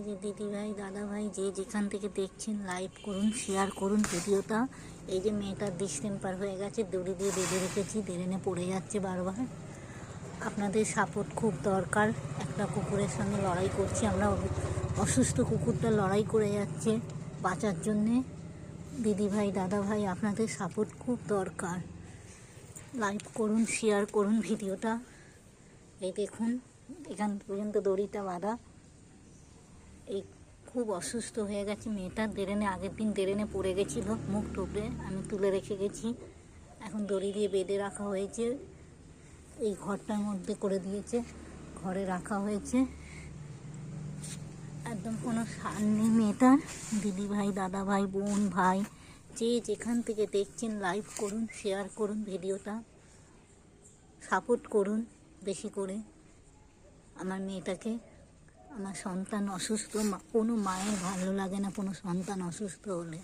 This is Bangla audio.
যে দিদিভাই দাদাভাই যে যেখান থেকে দেখছেন লাইক করুন, শেয়ার করুন ভিডিওটা। এই যে মেয়েটার ডিসটেম্পার হয়ে গেছে, দড়ি দিয়ে বেঁধে রেখেছি, ড্রেনে পড়ে যাচ্ছে বারবার। আপনাদের সাপোর্ট খুব দরকার। একটা কুকুরের সঙ্গে লড়াই করছি আমরা, অসুস্থ কুকুরটা লড়াই করে যাচ্ছে বাঁচার জন্যে। দিদিভাই দাদাভাই আপনাদের সাপোর্ট খুব দরকার। লাইক করুন, শেয়ার করুন ভিডিওটা। এই দেখুন এখান পর্যন্ত দড়িটা বাঁধা। এই খুব অসুস্থ হয়ে গেছে মেয়েটা, ড্রেনে আগের দিন ড্রেনে পড়ে গেছিলো, মুখ টুকরে আমি তুলে রেখে গেছি। এখন দড়ি দিয়ে বেঁধে রাখা হয়েছে, এই ঘরটার মধ্যে করে দিয়েছে, ঘরে রাখা হয়েছে। একদম কোনো সার নেই মেয়েটার। দিদিভাই দাদাভাই বোন ভাই যে যেখান থেকে দেখছেন লাইক করুন, শেয়ার করুন ভিডিওটা, সাপোর্ট করুন বেশি করে আমার মেয়েটাকে। আমার সন্তান অসুস্থ, কোনো মায়ের ভালো লাগে না কোনো সন্তান অসুস্থ হলে।